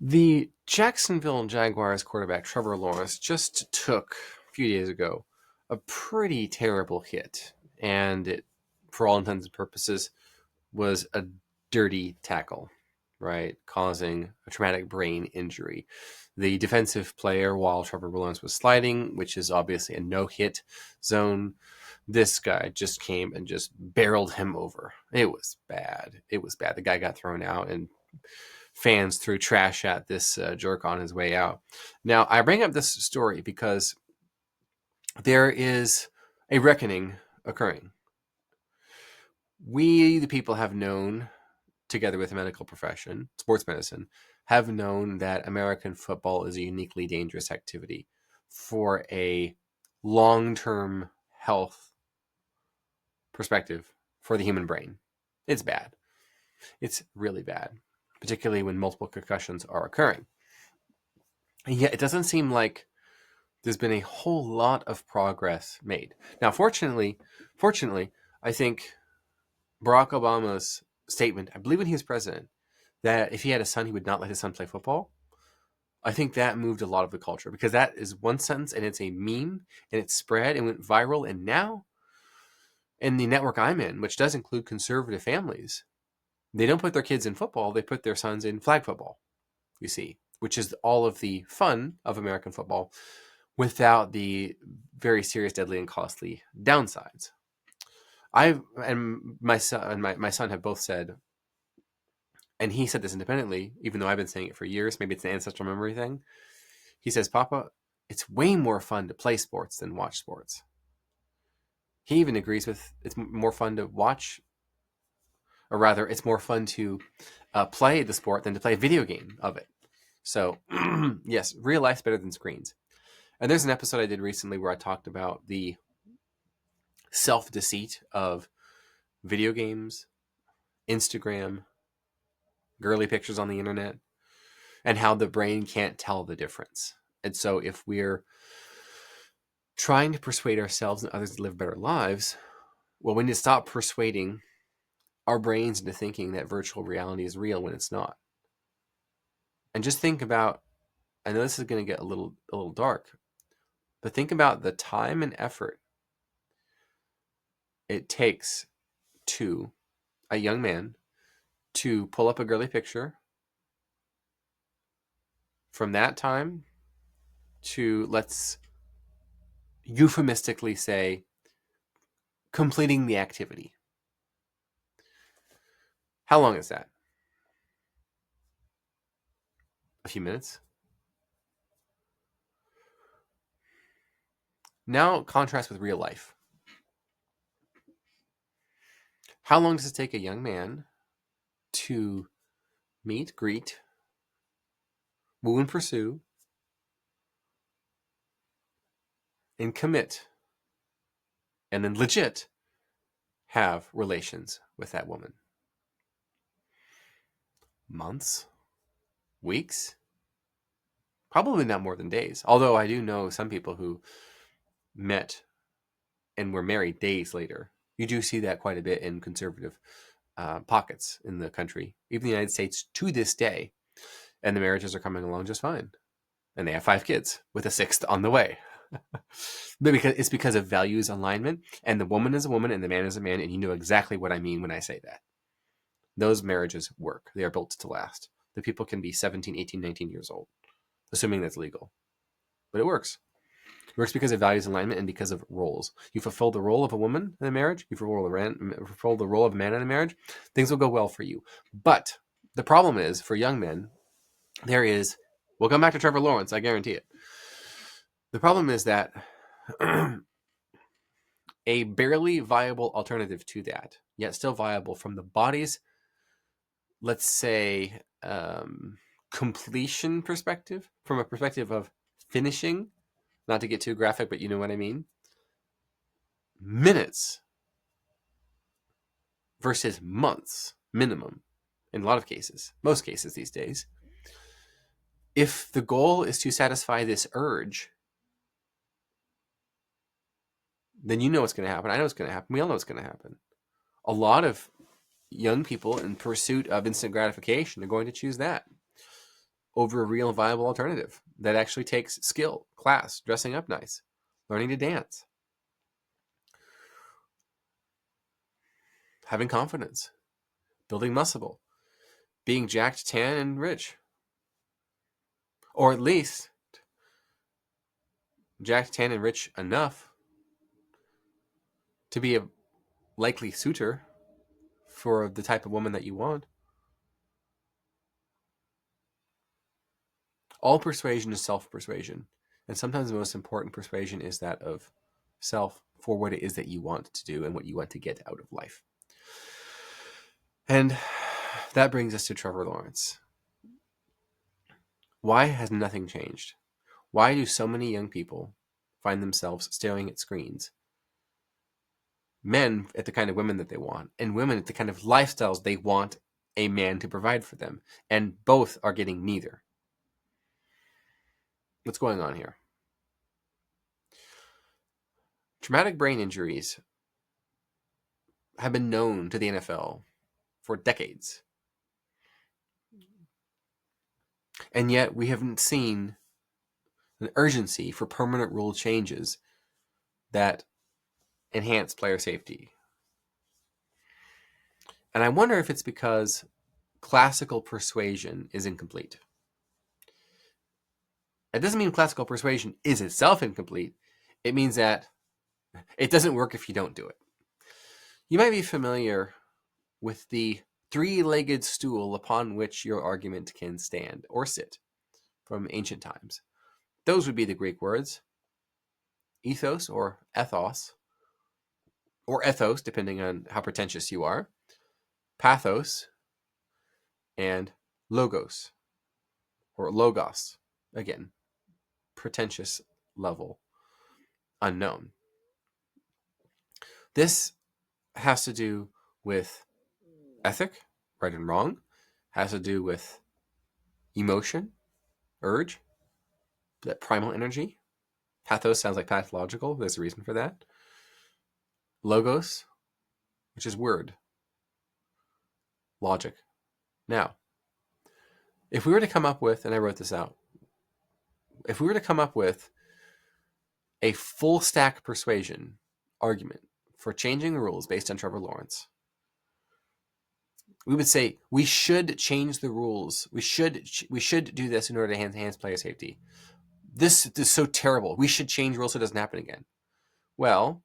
The Jacksonville Jaguars quarterback Trevor Lawrence just took a few days ago a pretty terrible hit, and it, for all intents and purposes, was a dirty tackle, right, causing a traumatic brain injury. The defensive player, while Trevor Lawrence was sliding, which is obviously a no-hit zone, this guy just came and just barreled him over. It was bad. It was bad. The guy got thrown out, and fans threw trash at this jerk on his way out. Now, I bring up this story because there is a reckoning occurring. We, the people, have known, together with the medical profession, sports medicine, have known that American football is a uniquely dangerous activity for a long-term health perspective for the human brain. It's bad. It's really bad, particularly when multiple concussions are occurring. And yet it doesn't seem like there's been a whole lot of progress made. Now, fortunately, I think Barack Obama's statement, I believe when he was president, that if he had a son, he would not let his son play football. I think that moved a lot of the culture, because that is one sentence and it's a meme and it's spread and went viral. And now, in the network I'm in, which does include conservative families, they don't put their kids in football, they put their sons in flag football, you see, which is all of the fun of American football without the very serious, deadly, and costly downsides. I and my son have both said, and he said this independently, even though I've been saying it for years, maybe it's an ancestral memory thing. He says, Papa, it's way more fun to play sports than watch sports. He even agrees with it's more fun to watch, or rather, it's more fun to play the sport than to play a video game of it. So, yes, real life's better than screens. And there's an episode I did recently where I talked about the self-deceit of video games, Instagram, girly pictures on the internet, and how the brain can't tell the difference. And so if we're trying to persuade ourselves and others to live better lives, well, we need to stop persuading our brains into thinking that virtual reality is real when it's not. And just think about, I know this is going to get a little dark, but think about the time and effort it takes to a young man to pull up a girly picture, from that time to, let's euphemistically say, completing the activity. How long is that? A few minutes? Now contrast with real life. How long does it take a young man to meet, greet, woo and pursue, and commit, and then legit have relations with that woman? Months? Weeks? Probably not more than days. Although I do know some people who met and were married days later. You do see that quite a bit in conservative pockets in the country, even the United States to this day. And the marriages are coming along just fine. And they have 5 kids with a 6th on the way. But it's because of values alignment, and the woman is a woman and the man is a man, and you know exactly what I mean when I say that. Those marriages work. They are built to last. The people can be 17, 18, 19 years old, assuming that's legal. But it works. It works because of values alignment and because of roles. You fulfill the role of a woman in a marriage, you fulfill the role of a man in a marriage, things will go well for you. But the problem is, for young men, we'll come back to Trevor Lawrence, I guarantee it. The problem is that a barely viable alternative to that, yet still viable from the body's, let's say, completion perspective, from a perspective of finishing, not to get too graphic, but you know what I mean, minutes versus months minimum in a lot of cases, most cases these days. If the goal is to satisfy this urge, then you know what's going to happen. I know what's going to happen. We all know what's going to happen. A lot of young people in pursuit of instant gratification are going to choose that over a real viable alternative that actually takes skill, class, dressing up nice, learning to dance, having confidence, building muscle, being jacked, tan, and rich. Or at least jacked, tan, and rich enough to be a likely suitor for the type of woman that you want. All persuasion is self-persuasion. And sometimes the most important persuasion is that of self for what it is that you want to do and what you want to get out of life. And that brings us to Trevor Lawrence. Why has nothing changed? Why do so many young people find themselves staring at screens? Men at the kind of women that they want, and women at the kind of lifestyles they want a man to provide for them. And both are getting neither. What's going on here? Traumatic brain injuries have been known to the NFL for decades. And yet we haven't seen an urgency for permanent rule changes that enhance player safety. And I wonder if it's because classical persuasion is incomplete. It doesn't mean classical persuasion is itself incomplete. It means that it doesn't work if you don't do it. You might be familiar with the three-legged stool upon which your argument can stand or sit from ancient times. Those would be the Greek words ethos or ethos, depending on how pretentious you are, pathos, and logos, or logos, again, pretentious level, unknown. This has to do with ethic, right and wrong, has to do with emotion, urge, that primal energy. Pathos sounds like pathological. There's a reason for that. Logos, which is word, logic. Now, if we were to come up with, and I wrote this out, if we were to come up with a full stack persuasion argument for changing the rules based on Trevor Lawrence, we would say we should change the rules. We should do this in order to enhance player safety. This is so terrible. We should change rules so it doesn't happen again. Well,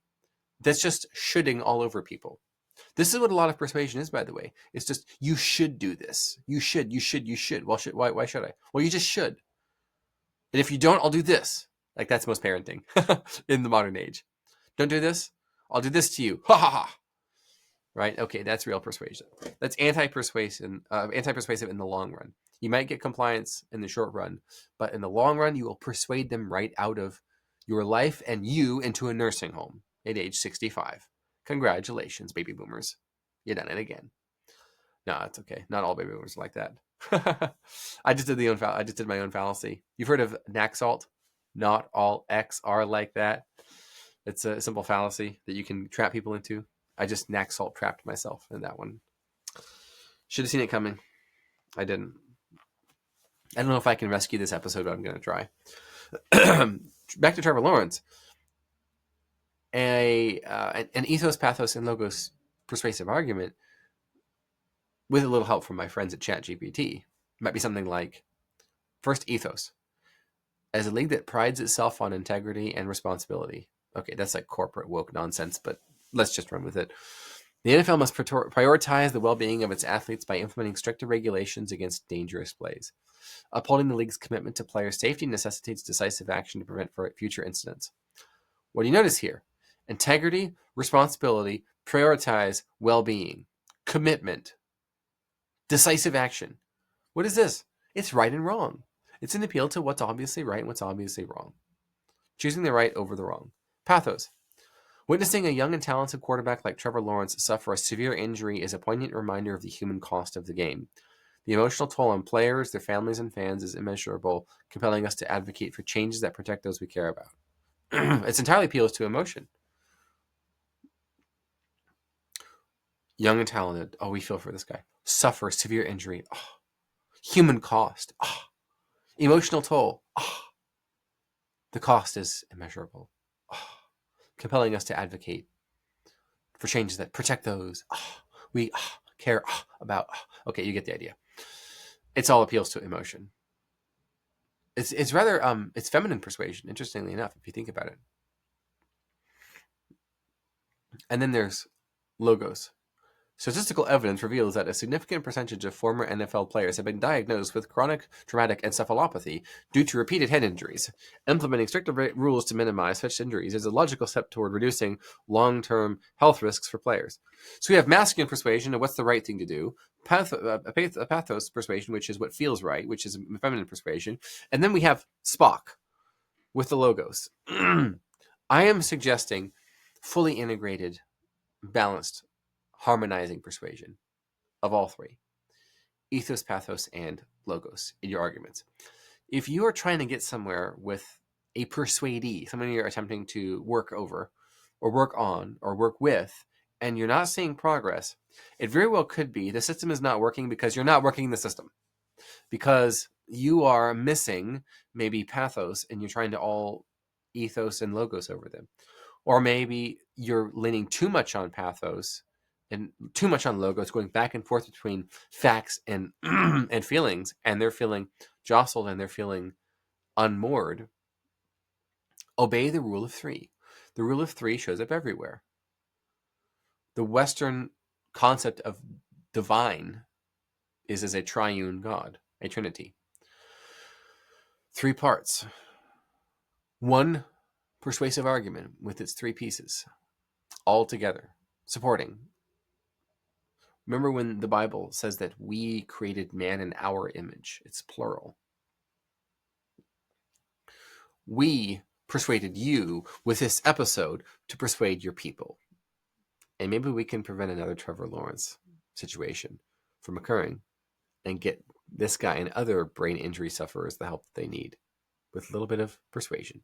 that's just shoulding all over people. This is what a lot of persuasion is, by the way. It's just, you should do this. You should. Well, why should I? Well, you just should. And if you don't, I'll do this. Like, that's most parenting in the modern age. Don't do this, I'll do this to you. Ha ha ha. Right? Okay, that's real persuasion. That's anti-persuasive in the long run. You might get compliance in the short run, but in the long run, you will persuade them right out of your life and you into a nursing home at age 65. Congratulations, baby boomers. You done it again. No, it's okay. Not all baby boomers are like that. I just did my own fallacy. You've heard of Naxalt? Not all X are like that. It's a simple fallacy that you can trap people into. I just Naxalt trapped myself in that one. Should have seen it coming. I didn't. I don't know if I can rescue this episode, but I'm going to try. Back to Trevor Lawrence. An ethos, pathos, and logos persuasive argument, with a little help from my friends at ChatGPT, might be something like, first, ethos. As a league that prides itself on integrity and responsibility. Okay, that's like corporate woke nonsense, but let's just run with it. The NFL must prioritize the well-being of its athletes by implementing stricter regulations against dangerous plays. Upholding the league's commitment to player safety necessitates decisive action to prevent future incidents. What do you notice here? Integrity, responsibility, prioritize well-being, commitment, decisive action. What is this? It's right and wrong. It's an appeal to what's obviously right and what's obviously wrong. Choosing the right over the wrong. Pathos. Witnessing a young and talented quarterback like Trevor Lawrence suffer a severe injury is a poignant reminder of the human cost of the game. The emotional toll on players, their families, and fans is immeasurable, compelling us to advocate for changes that protect those we care about. It's entirely appeals to emotion. Young and talented. Oh, we feel for this guy. Suffer severe injury. Oh, human cost. Oh, Emotional toll. The cost is immeasurable. Compelling us to advocate for changes that protect those we care about. Okay, you get the idea. It's all appeals to emotion. It's rather it's feminine persuasion, interestingly enough, if you think about it. And then there's logos. Statistical evidence reveals that a significant percentage of former NFL players have been diagnosed with chronic traumatic encephalopathy due to repeated head injuries. Implementing stricter rules to minimize such injuries is a logical step toward reducing long-term health risks for players. So we have masculine persuasion of what's the right thing to do, pathos persuasion, which is what feels right, which is feminine persuasion, and then we have Spock with the logos. I am suggesting fully integrated, balanced, harmonizing persuasion of all three: ethos, pathos, and logos in your arguments. If you are trying to get somewhere with a persuadee, someone you're attempting to work over or work on or work with, and you're not seeing progress, it very well could be the system is not working because you're not working the system, because you are missing maybe pathos and you're trying to all ethos and logos over them. Or maybe you're leaning too much on pathos and too much on logos, going back and forth between facts and and feelings, and they're feeling jostled and they're feeling unmoored. Obey the rule of three. The rule of three shows up everywhere. The Western concept of divine is as a triune God, a trinity. 3 parts. 1 persuasive argument with its 3 pieces, all together, supporting. Remember when the Bible says that we created man in our image? It's plural. We persuaded you with this episode to persuade your people. And maybe we can prevent another Trevor Lawrence situation from occurring and get this guy and other brain injury sufferers the help that they need with a little bit of persuasion.